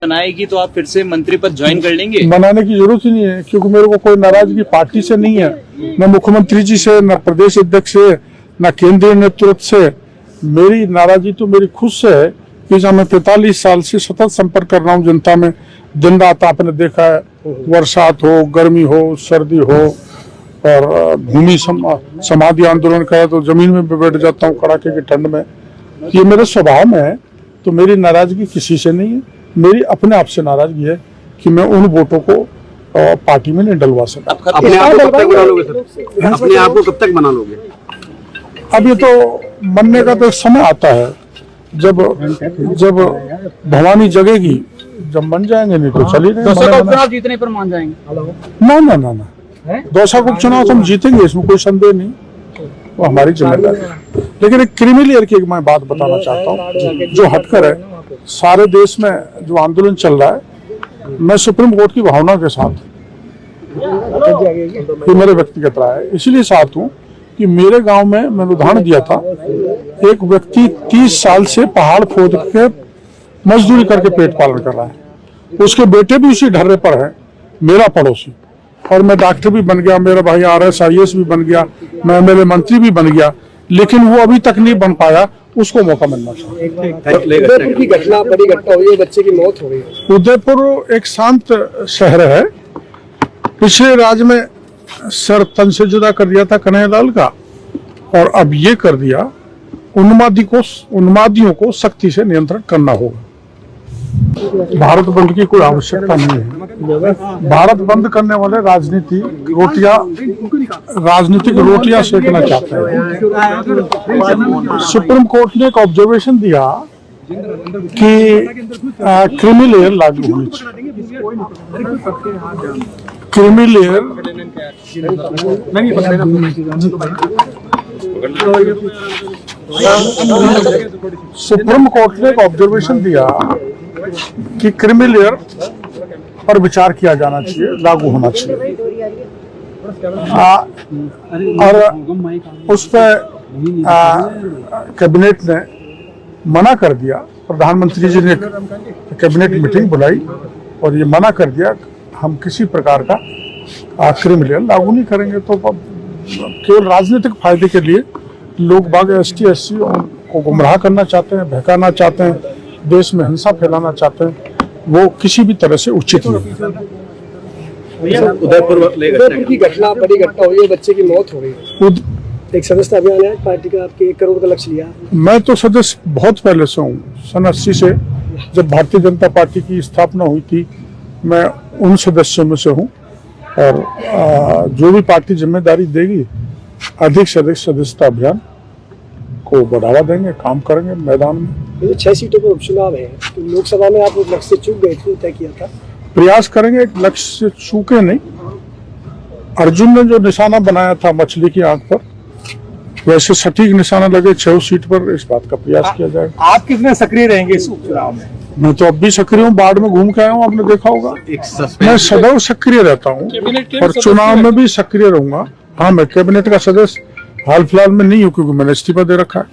बनाएगी तो आप फिर से मंत्री पद ज्वाइन कर लेंगे? बनाने की जरूरत ही नहीं है, क्योंकि मेरे को कोई नाराजगी पार्टी से नहीं है, न मुख्यमंत्री जी से, न प्रदेश अध्यक्ष से, न केंद्रीय नेतृत्व से। मेरी नाराजगी तो मेरी खुद से है कि जब मैं 45 साल से सतत संपर्क कर रहा हूँ जनता में, दिन रात आपने देखा है, बरसात हो, गर्मी हो, सर्दी हो, और भूमि समाधि आंदोलन करे तो जमीन में भी बैठ जाता हूँ कड़ाके की ठंड में। ये मेरे स्वभाव में है, तो मेरी नाराजगी किसी से नहीं है। मेरी अपने आप से नाराजगी है कि मैं उन वोटों को पार्टी में नहीं डलवा सका। अपने आप को कब तक बना लोगे सर? अपने आप को कब तक बना लोगे? अब ये तो बनने का तो एक समय आता है, जब भवानी जगेगी, जब बन जाएंगे, नहीं तो चली रहे। चुनाव जीतने पर मान जाएंगे? ना, दौसा को चुनाव तो हम जीतेंगे, इसमें कोई संदेह नहीं, वो हमारी जिम्मेदारी है। लेकिन एक क्रिमिलियर की मैं बात बताना चाहता हूँ जो हटकर है। सारे देश में जो आंदोलन चल रहा है, मैं सुप्रीम कोर्ट की भावना के साथ, ये मेरे व्यक्तिगत राय है, इसलिए साथ हूँ कि मेरे गांव में मैंने उदाहरण दिया था, एक व्यक्ति 30 साल से पहाड़ खोद के मजदूरी करके पेट पालन कर रहा है, उसके बेटे भी उसी ढर्रे पर है, मेरा पड़ोसी, और मैं डॉक्टर भी बन गया, मेरा भाई RS IAS भी बन गया, मैं MLA मंत्री भी बन गया, लेकिन वो अभी तक नहीं बन पाया, उसको मौका मिलना चाहिए। उदयपुर की घटना, बड़ी घटना हुई है, बच्चे की मौत हो गई। उदयपुर एक शांत शहर है, पिछले राज्य में सर तन से जुदा कर दिया था कन्हैयालाल का, और अब ये कर दिया। उन्मादियों को सख्ती से नियंत्रण करना होगा। भारत बंद की कोई आवश्यकता नहीं है। भारत बंद करने वाले राजनीतिक रोटियां सेकना चाहते हैं। सुप्रीम कोर्ट ने एक ऑब्जर्वेशन दिया कि क्रिमिलेयर लागू होनी चाहिए। क्रिमिलेयर सुप्रीम कोर्ट ने एक ऑब्जर्वेशन दिया कि क्रिमिलेयर पर विचार किया जाना चाहिए, लागू होना चाहिए, और उस पर कैबिनेट ने मना कर दिया। प्रधानमंत्री जी ने कैबिनेट मीटिंग बुलाई और ये मना कर दिया, हम किसी प्रकार का क्रिमिलेयर लागू नहीं करेंगे। तो केवल राजनीतिक फायदे के लिए लोग बाग ST SC को गुमराह करना चाहते हैं, बहकाना चाहते हैं, देश में हिंसा फैलाना चाहते हैं, वो किसी भी तरह से उचित नहीं है। उदयपुर की घटना, बड़ी घटना हुई है, बच्चे की मौत हो गई। एक सदस्यता अभियान है पार्टी का, आपके 1 करोड़ का लक्ष्य लिया। मैं तो सदस्य बहुत पहले से हूँ, सन 80 से, जब भारतीय जनता पार्टी की स्थापना हुई थी, मैं उन सदस्यों में से हूँ, और जो भी पार्टी जिम्मेदारी देगी, अधिक से अधिक सदस्यता अभियान को बढ़ावा देंगे, काम करेंगे मैदान में। 6 सीटों पर उपचुनाव है, तो लोकसभा में आप लक्ष्य से चूक गए थे, तय किया था। प्रयास करेंगे, एक लक्ष्य से चूके नहीं। अर्जुन ने जो निशाना बनाया था मछली की आंख पर, वैसे सटीक निशाना लगे 6 सीट पर, इस बात का प्रयास किया जाएगा। आप कितने सक्रिय रहेंगे इस उपचुनाव में? मैं तो अब भी सक्रिय हूँ, बाढ़ में घूम के आया हूँ, आपने देखा होगा। मैं सदैव सक्रिय रहता हूँ और चुनाव में भी सक्रिय रहूंगा। हाँ, मैं कैबिनेट का सदस्य हाल फिलहाल में नहीं हूँ, क्योंकि मैंने इस्तीफा दे रखा है।